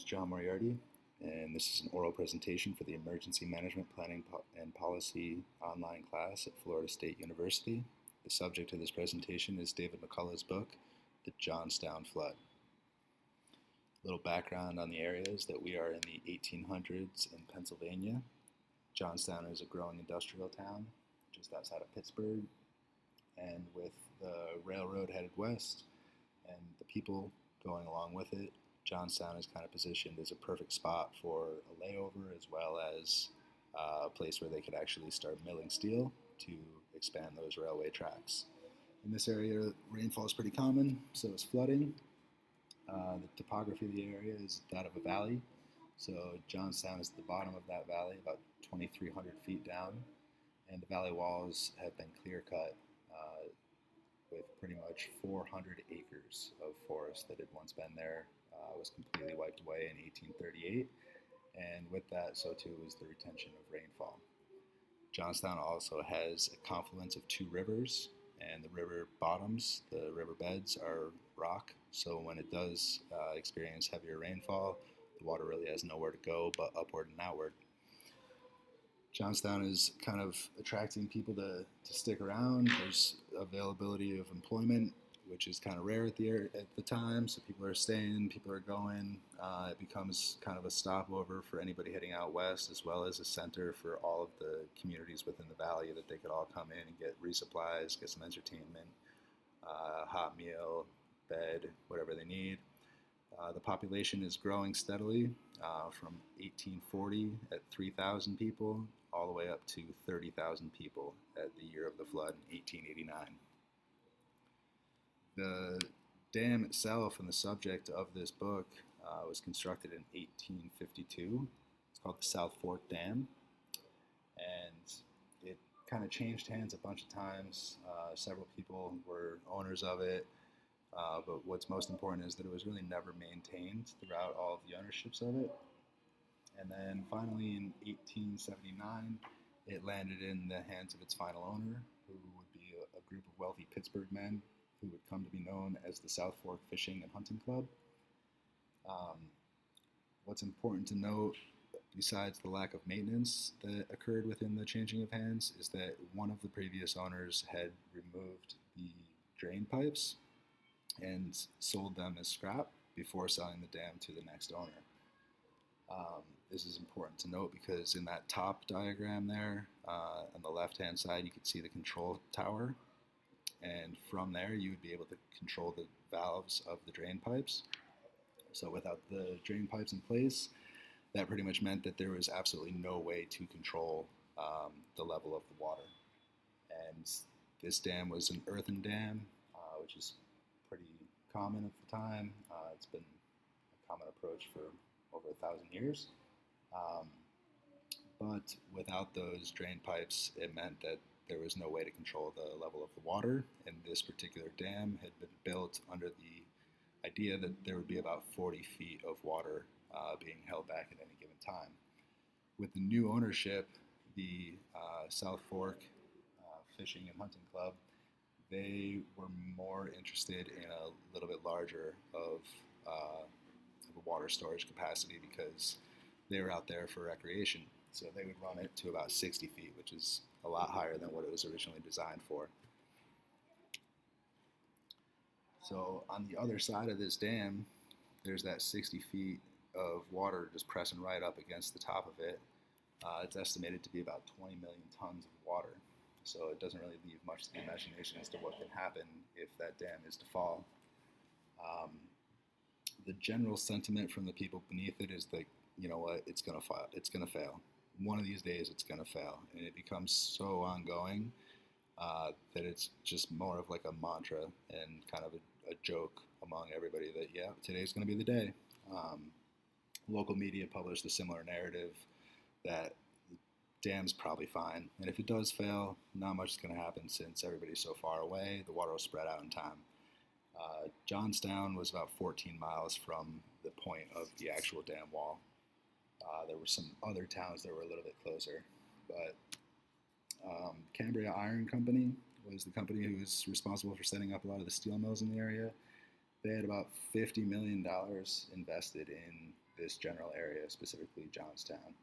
John Moriarty, and this is an oral presentation for the Emergency Management Planning and Policy online class at Florida State University. The subject of this presentation is David McCullough's book, The Johnstown Flood. A little background on the area is that we are in the 1800s in Pennsylvania. Johnstown is a growing industrial town just outside of Pittsburgh, and with the railroad headed west and the people going along with it, Johnstown is kind of positioned as a perfect spot for a layover, as well as a place where they could actually start milling steel to expand those railway tracks. In this area, rainfall is pretty common, so is flooding. The topography of the area is that of a valley, so Johnstown is at the bottom of that valley, about 2,300 feet down, and the valley walls have been clear cut with pretty much 400 acres of forest that had once been there. Was completely wiped away in 1838, and with that, so too was the retention of rainfall. Johnstown also has a confluence of two rivers, and the river bottoms, the river beds, are rock, so when it does experience heavier rainfall, the water really has nowhere to go but upward and outward. Johnstown is kind of attracting people to stick around. There's availability of employment, which is kind of rare at the time, so people are staying, people are going. It becomes kind of a stopover for anybody heading out west, as well as a center for all of the communities within the valley that they could all come in and get resupplies, get some entertainment, hot meal, bed, whatever they need. The population is growing steadily from 1840 at 3,000 people all the way up to 30,000 people at the year of the flood in 1889. The dam itself and the subject of this book was constructed in 1852. It's called the South Fork Dam, and it kind of changed hands a bunch of times. Several people were owners of it, but what's most important is that it was really never maintained throughout all of the ownerships of it. And then finally in 1879, it landed in the hands of its final owner, who would be a group of wealthy Pittsburgh men who would come to be known as the South Fork Fishing and Hunting Club. What's important to note, besides the lack of maintenance that occurred within the changing of hands, is that one of the previous owners had removed the drain pipes and sold them as scrap before selling the dam to the next owner. This is important to note because in that top diagram there, on the left-hand side, you can see the control tower. And from there, you would be able to control the valves of the drain pipes. So without the drain pipes in place, that pretty much meant that there was absolutely no way to control the level of the water. And this dam was an earthen dam, which is pretty common at the time. It's been a common approach for over 1,000 years. But without those drain pipes, it meant that there was no way to control the level of the water, and this particular dam had been built under the idea that there would be about 40 feet of water being held back at any given time. With the new ownership, the South Fork Fishing and Hunting Club, they were more interested in a little bit larger of a water storage capacity because they were out there for recreation. So they would run it to about 60 feet, which is a lot higher than what it was originally designed for. So on the other side of this dam, there's that 60 feet of water just pressing right up against the top of it. It's estimated to be about 20 million tons of water. So it doesn't really leave much to the imagination as to what can happen if that dam is to fall. The general sentiment from the people beneath it is that, you know what, it's gonna fail. One of these days it's going to fail, and it becomes so ongoing that it's just more of like a mantra and kind of a joke among everybody that, yeah, today's going to be the day. Local media published a similar narrative that the dam's probably fine, and if it does fail, not much is going to happen since everybody's so far away, the water will spread out in time. Johnstown was about 14 miles from the point of the actual dam wall. There were some other towns that were a little bit closer, but Cambria Iron Company was the company who was responsible for setting up a lot of the steel mills in the area. They had about $50 million invested in this general area, specifically Johnstown.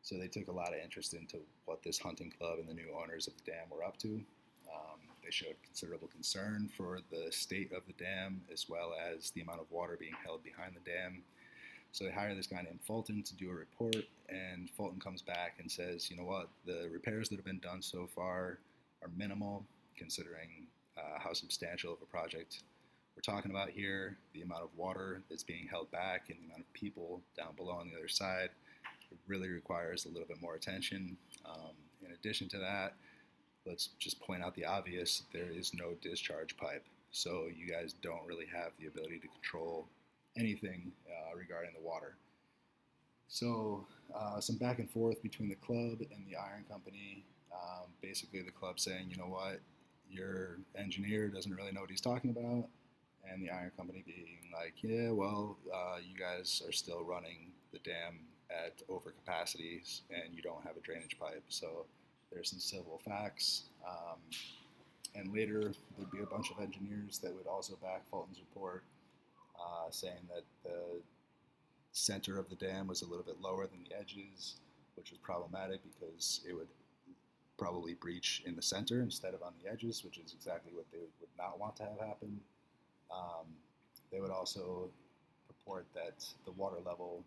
So they took a lot of interest into what this hunting club and the new owners of the dam were up to. They showed considerable concern for the state of the dam as well as the amount of water being held behind the dam. So they hire this guy named Fulton to do a report, and Fulton comes back and says, you know what, the repairs that have been done so far are minimal considering how substantial of a project we're talking about here, the amount of water that's being held back and the amount of people down below on the other side. It really requires a little bit more attention. In addition to that, let's just point out the obvious, there is no discharge pipe. So you guys don't really have the ability to control anything regarding the water. So some back and forth between the club and the iron company. Basically the club saying, you know what, your engineer doesn't really know what he's talking about. And the iron company being like, yeah, well, you guys are still running the dam at overcapacities and you don't have a drainage pipe. So there's some civil facts. And later there'd be a bunch of engineers that would also back Fulton's report, saying that the center of the dam was a little bit lower than the edges, which was problematic because it would probably breach in the center instead of on the edges, which is exactly what they would not want to have happen. They would also purport that the water level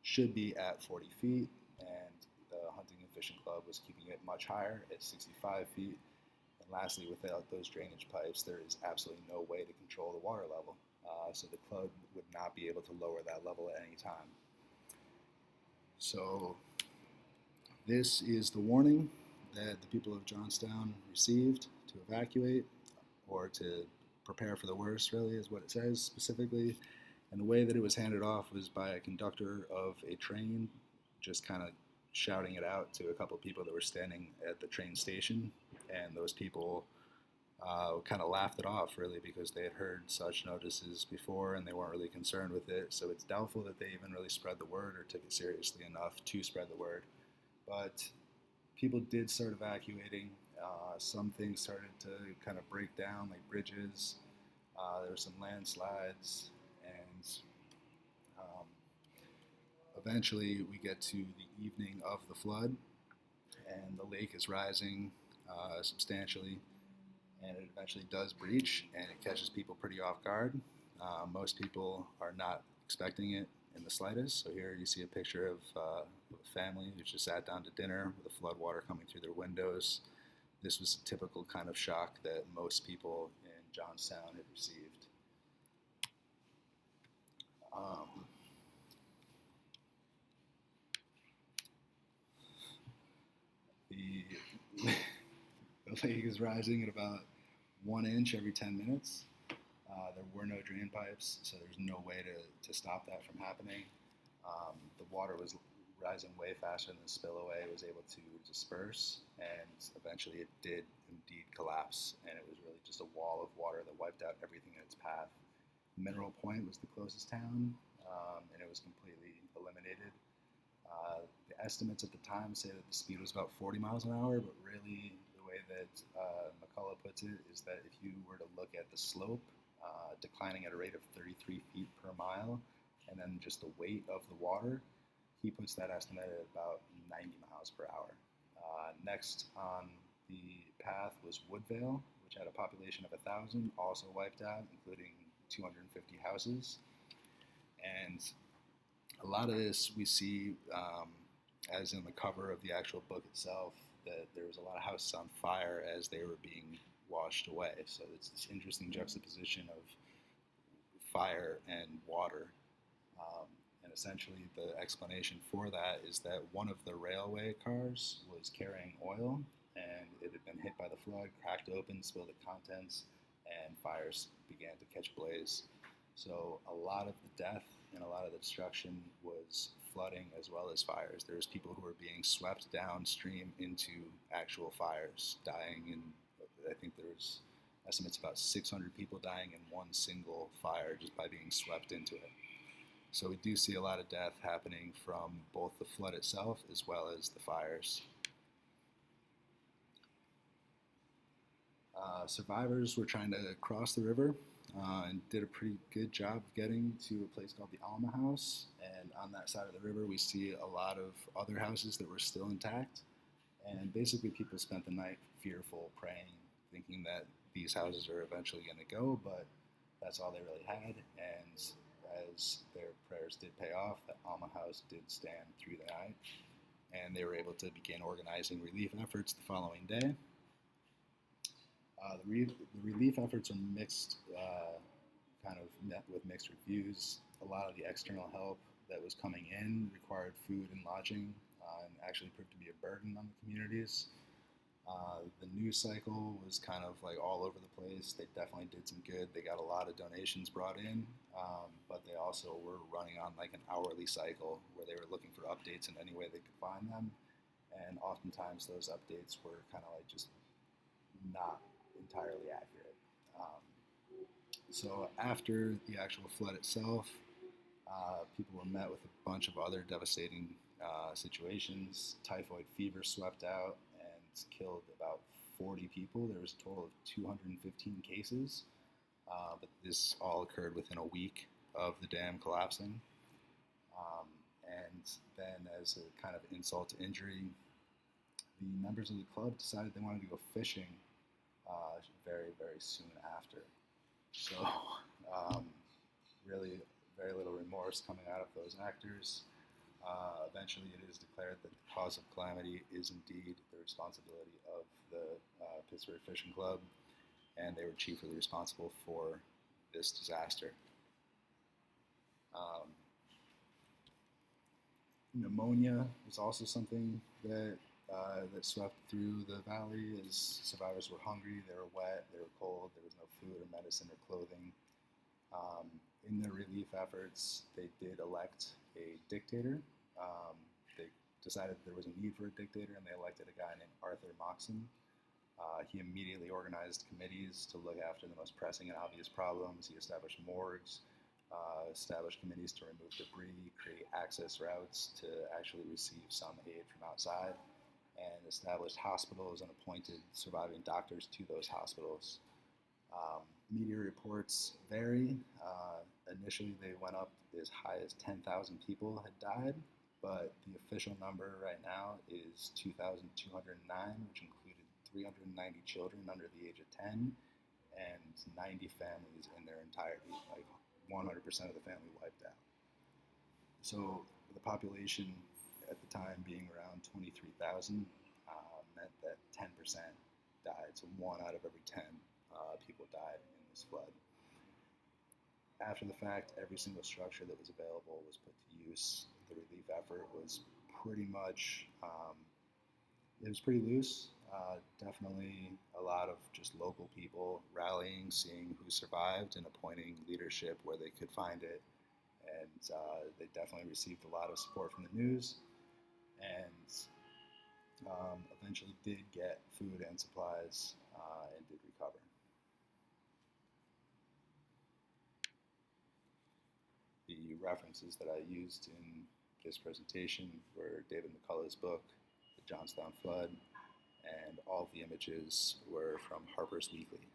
should be at 40 feet, and the Hunting and Fishing Club was keeping it much higher at 65 feet. And lastly, without those drainage pipes, there is absolutely no way to control the water level. So the club would not be able to lower that level at any time. So this is the warning that the people of Johnstown received to evacuate, or to prepare for the worst, really, is what it says specifically. And the way that it was handed off was by a conductor of a train, just kind of shouting it out to a couple of people that were standing at the train station. And those people kind of laughed it off, really, because they had heard such notices before and they weren't really concerned with it. So it's doubtful that they even really spread the word or took it seriously enough to spread the word. But people did start evacuating. Some things started to kind of break down, like bridges. There were some landslides, and eventually we get to the evening of the flood, and the lake is rising substantially, and it eventually does breach, and it catches people pretty off guard. Most people are not expecting it in the slightest. So here you see a picture of a family who just sat down to dinner with the flood water coming through their windows. This was a typical kind of shock that most people in Johnstown had received. The lake is rising at about 1 inch every 10 minutes. There were no drain pipes, so there's no way to stop that from happening. The water was rising way faster than the spillway was able to disperse, and eventually it did indeed collapse, and it was really just a wall of water that wiped out everything in its path. Mineral Point was the closest town, and it was completely eliminated. The estimates at the time say that the speed was about 40 miles an hour, but really the way that McCullough puts it is that if you were to look at the slope, declining at a rate of 33 feet per mile, and then just the weight of the water, he puts that estimate at about 90 miles per hour. Next on the path was Woodvale, which had a population of 1,000, also wiped out, including 250 houses. And a lot of this we see, as in the cover of the actual book itself, that there was a lot of houses on fire as they were being washed away. So it's this interesting juxtaposition of fire and water. And essentially the explanation for that is that one of the railway cars was carrying oil, and it had been hit by the flood, cracked open, spilled the contents, and fires began to catch blaze. So a lot of the death and a lot of the destruction was flooding as well as fires. There was people who were being swept downstream into actual fires, dying, and I think there was estimates about 600 people dying in one single fire just by being swept into it. So we do see a lot of death happening from both the flood itself as well as the fires. Survivors were trying to cross the river and did a pretty good job of getting to a place called the Alma House. And on that side of the river, we see a lot of other houses that were still intact. And basically, people spent the night fearful, praying, thinking that these houses are eventually going to go, but that's all they really had. And as their prayers did pay off, the Alma House did stand through the night, and they were able to begin organizing relief efforts the following day. The relief efforts are mixed, kind of met with mixed reviews. A lot of the external help that was coming in required food and lodging, and actually proved to be a burden on the communities. The news cycle was kind of like all over the place. They definitely did some good. They got a lot of donations brought in, but they also were running on like an hourly cycle where they were looking for updates in any way they could find them. And oftentimes those updates were kind of like just not entirely accurate. So after the actual flood itself, people were met with a bunch of other devastating situations. Typhoid fever swept out and killed about 40 people. There was a total of 215 cases, but this all occurred within a week of the dam collapsing. And then, as a kind of insult to injury, the members of the club decided they wanted to go fishing very, very soon after. So, really, very little remorse coming out of those actors. Eventually, it is declared that the cause of calamity is indeed the responsibility of the Pittsburgh Fishing Club, and they were chiefly responsible for this disaster. Pneumonia was also something that swept through the valley as survivors were hungry, they were wet, they were cold, there was no food or medicine or clothing. In their relief efforts, they did elect a dictator. They decided there was a need for a dictator, and they elected a guy named Arthur Moxon. He immediately organized committees to look after the most pressing and obvious problems. He established morgues, established committees to remove debris, create access routes to actually receive some aid from outside, and established hospitals and appointed surviving doctors to those hospitals. Media reports vary. Initially, they went up as high as 10,000 people had died, but the official number right now is 2,209, which included 390 children under the age of 10 and 90 families in their entirety, like 100% of the family wiped out. So the population at the time being around 23,000 meant that 10% died. So 1 out of every 10 people died in this flood. After the fact, every single structure that was available was put to use. The relief effort was pretty much, it was pretty loose. Definitely a lot of just local people rallying, seeing who survived, and appointing leadership where they could find it. And they definitely received a lot of support from the news, and eventually did get food and supplies and did recover. The references that I used in this presentation were David McCullough's book, The Johnstown Flood, and all of the images were from Harper's Weekly.